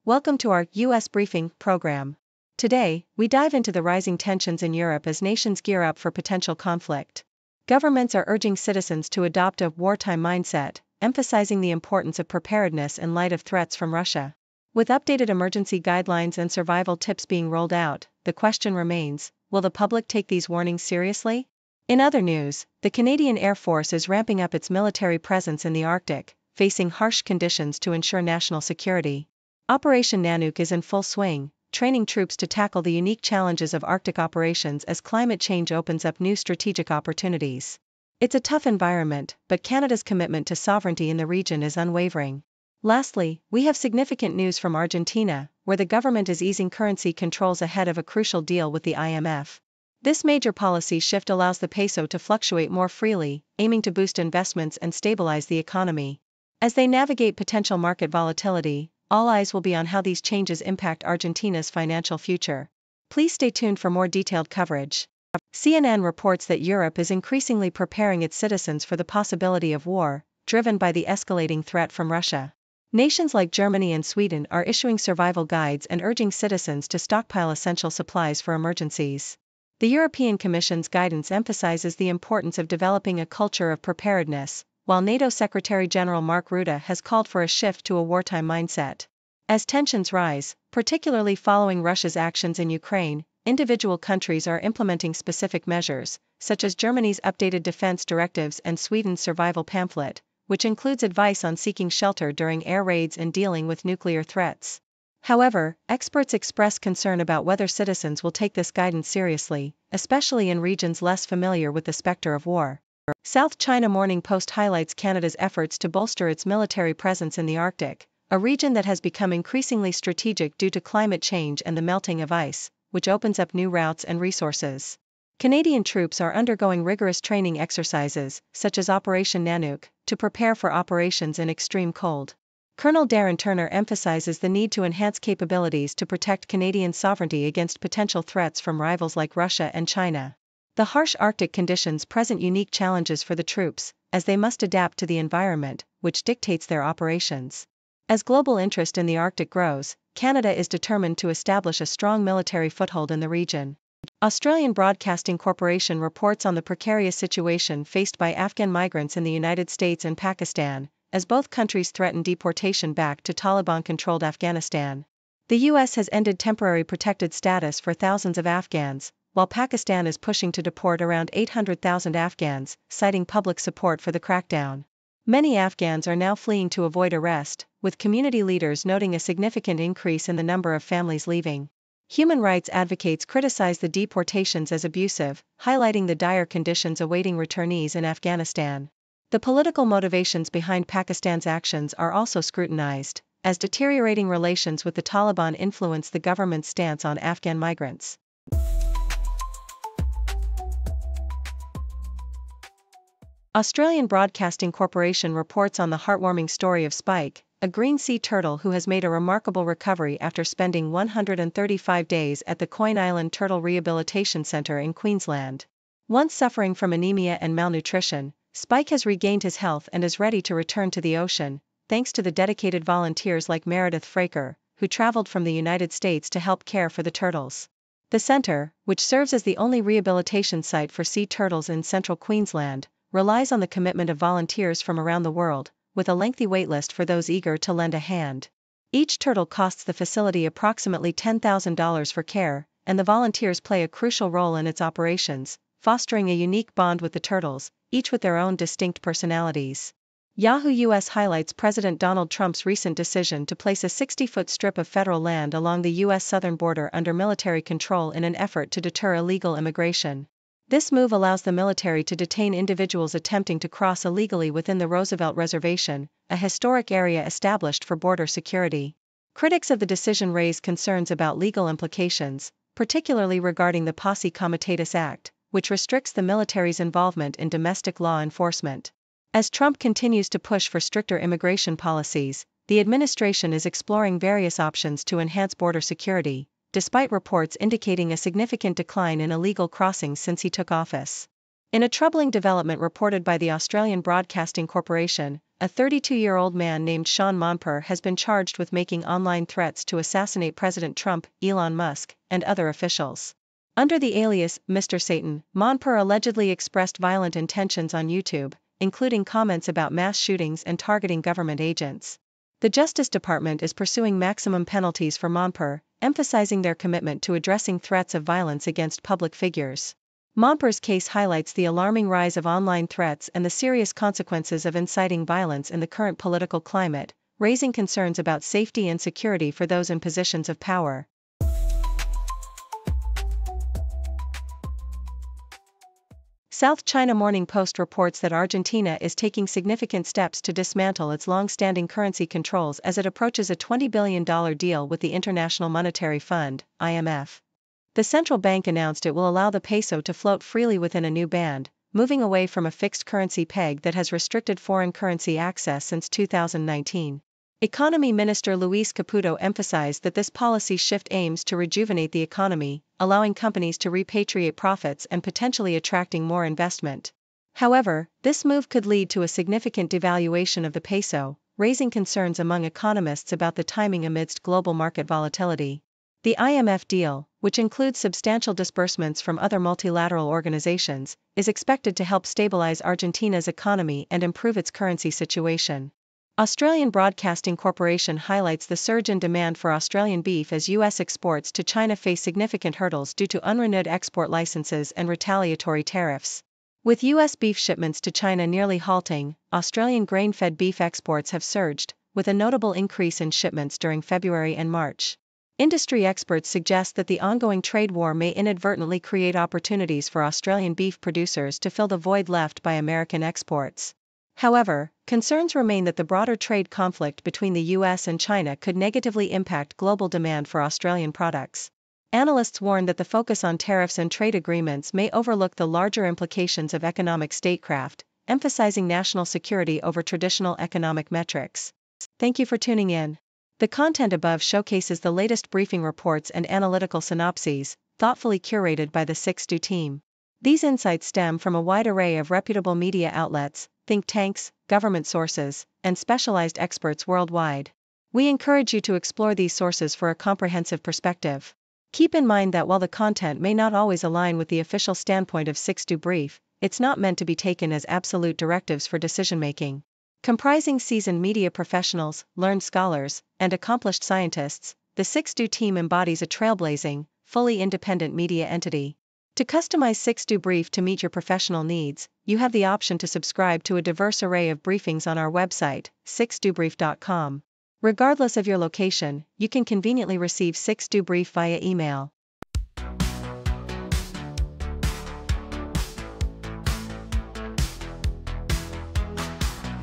Welcome to our U.S. Briefing program. Today, we dive into the rising tensions in Europe as nations gear up for potential conflict. Governments are urging citizens to adopt a wartime mindset, emphasizing the importance of preparedness in light of threats from Russia. With updated emergency guidelines and survival tips being rolled out, the question remains, will the public take these warnings seriously? In other news, the Canadian Air Force is ramping up its military presence in the Arctic, facing harsh conditions to ensure national security. Operation Nanook is in full swing, training troops to tackle the unique challenges of Arctic operations as climate change opens up new strategic opportunities. It's a tough environment, but Canada's commitment to sovereignty in the region is unwavering. Lastly, we have significant news from Argentina, where the government is easing currency controls ahead of a crucial deal with the IMF. This major policy shift allows the peso to fluctuate more freely, aiming to boost investments and stabilize the economy. As they navigate potential market volatility, all eyes will be on how these changes impact Argentina's financial future. Please stay tuned for more detailed coverage. CNN reports that Europe is increasingly preparing its citizens for the possibility of war, driven by the escalating threat from Russia. Nations like Germany and Sweden are issuing survival guides and urging citizens to stockpile essential supplies for emergencies. The European Commission's guidance emphasizes the importance of developing a culture of preparedness, while NATO Secretary-General Mark Rutte has called for a shift to a wartime mindset. As tensions rise, particularly following Russia's actions in Ukraine, individual countries are implementing specific measures, such as Germany's updated defense directives and Sweden's survival pamphlet, which includes advice on seeking shelter during air raids and dealing with nuclear threats. However, experts express concern about whether citizens will take this guidance seriously, especially in regions less familiar with the specter of war. South China Morning Post highlights Canada's efforts to bolster its military presence in the Arctic, a region that has become increasingly strategic due to climate change and the melting of ice, which opens up new routes and resources. Canadian troops are undergoing rigorous training exercises, such as Operation Nanook, to prepare for operations in extreme cold. Colonel Darren Turner emphasizes the need to enhance capabilities to protect Canadian sovereignty against potential threats from rivals like Russia and China. The harsh Arctic conditions present unique challenges for the troops, as they must adapt to the environment, which dictates their operations. As global interest in the Arctic grows, Canada is determined to establish a strong military foothold in the region. Australian Broadcasting Corporation reports on the precarious situation faced by Afghan migrants in the United States and Pakistan, as both countries threaten deportation back to Taliban-controlled Afghanistan. The U.S. has ended temporary protected status for thousands of Afghans, while Pakistan is pushing to deport around 800,000 Afghans, citing public support for the crackdown. Many Afghans are now fleeing to avoid arrest, with community leaders noting a significant increase in the number of families leaving. Human rights advocates criticize the deportations as abusive, highlighting the dire conditions awaiting returnees in Afghanistan. The political motivations behind Pakistan's actions are also scrutinized, as deteriorating relations with the Taliban influence the government's stance on Afghan migrants. Australian Broadcasting Corporation reports on the heartwarming story of Spike, a green sea turtle who has made a remarkable recovery after spending 135 days at the Coyne Island Turtle Rehabilitation Centre in Queensland. Once suffering from anemia and malnutrition, Spike has regained his health and is ready to return to the ocean, thanks to the dedicated volunteers like Meredith Fraker, who traveled from the United States to help care for the turtles. The centre, which serves as the only rehabilitation site for sea turtles in central Queensland, relies on the commitment of volunteers from around the world, with a lengthy waitlist for those eager to lend a hand. Each turtle costs the facility approximately $10,000 for care, and the volunteers play a crucial role in its operations, fostering a unique bond with the turtles, each with their own distinct personalities. Yahoo US highlights President Donald Trump's recent decision to place a 60-foot strip of federal land along the U.S. southern border under military control in an effort to deter illegal immigration. This move allows the military to detain individuals attempting to cross illegally within the Roosevelt Reservation, a historic area established for border security. Critics of the decision raise concerns about legal implications, particularly regarding the Posse Comitatus Act, which restricts the military's involvement in domestic law enforcement. As Trump continues to push for stricter immigration policies, the administration is exploring various options to enhance border security, despite reports indicating a significant decline in illegal crossings since he took office. In a troubling development reported by the Australian Broadcasting Corporation, a 32-year-old man named Sean Monper has been charged with making online threats to assassinate President Trump, Elon Musk, and other officials. Under the alias Mr. Satan, Monper allegedly expressed violent intentions on YouTube, including comments about mass shootings and targeting government agents. The Justice Department is pursuing maximum penalties for Monper, emphasizing their commitment to addressing threats of violence against public figures. Monper's case highlights the alarming rise of online threats and the serious consequences of inciting violence in the current political climate, raising concerns about safety and security for those in positions of power. South China Morning Post reports that Argentina is taking significant steps to dismantle its long-standing currency controls as it approaches a $20 billion deal with the International Monetary Fund, IMF. The central bank announced it will allow the peso to float freely within a new band, moving away from a fixed currency peg that has restricted foreign currency access since 2019. Economy Minister Luis Caputo emphasized that this policy shift aims to rejuvenate the economy, allowing companies to repatriate profits and potentially attracting more investment. However, this move could lead to a significant devaluation of the peso, raising concerns among economists about the timing amidst global market volatility. The IMF deal, which includes substantial disbursements from other multilateral organizations, is expected to help stabilize Argentina's economy and improve its currency situation. Australian Broadcasting Corporation highlights the surge in demand for Australian beef as U.S. exports to China face significant hurdles due to unrenewed export licenses and retaliatory tariffs. With U.S. beef shipments to China nearly halting, Australian grain-fed beef exports have surged, with a notable increase in shipments during February and March. Industry experts suggest that the ongoing trade war may inadvertently create opportunities for Australian beef producers to fill the void left by American exports. However, concerns remain that the broader trade conflict between the US and China could negatively impact global demand for Australian products. Analysts warn that the focus on tariffs and trade agreements may overlook the larger implications of economic statecraft, emphasizing national security over traditional economic metrics. Thank you for tuning in. The content above showcases the latest briefing reports and analytical synopses, thoughtfully curated by the 6Do team. These insights stem from a wide array of reputable media outlets, think tanks, government sources, and specialized experts worldwide. We encourage you to explore these sources for a comprehensive perspective. Keep in mind that while the content may not always align with the official standpoint of 6Do Brief, it's not meant to be taken as absolute directives for decision-making. Comprising seasoned media professionals, learned scholars, and accomplished scientists, the 6Do team embodies a trailblazing, fully independent media entity. To customize 6Do Brief to meet your professional needs, you have the option to subscribe to a diverse array of briefings on our website, 6dobrief.com. Regardless of your location, you can conveniently receive 6Do Brief via email.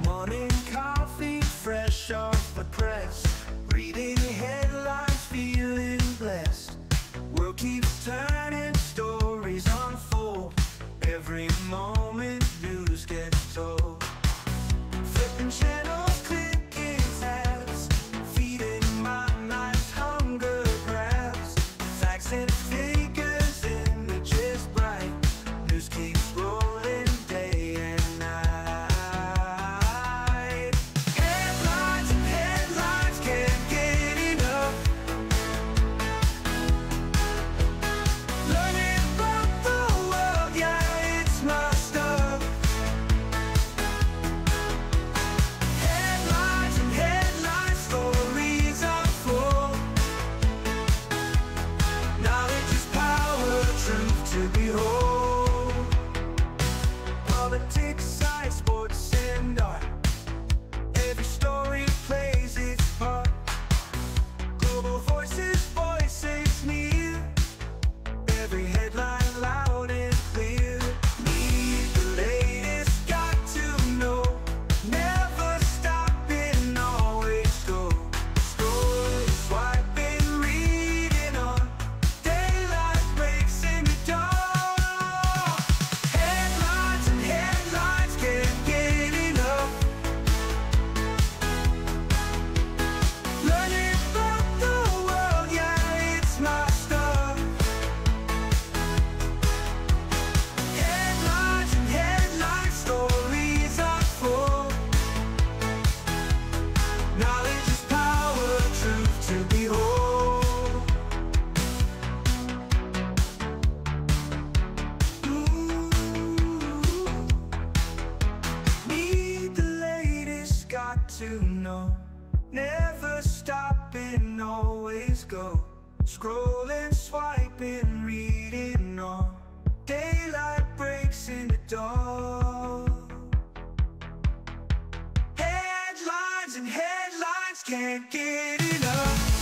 Morning coffee, fresh off the press. Reading headlines, feeling blessed. World keeps turning, stories unfold. Every moment news gets told. Flipping channels, clicking tabs. Feeding my mind's hunger grabs. Facts to know. Never stopping, always go. Scrolling, swiping, reading on. Daylight breaks into dawn. Headlines and headlines, can't get enough.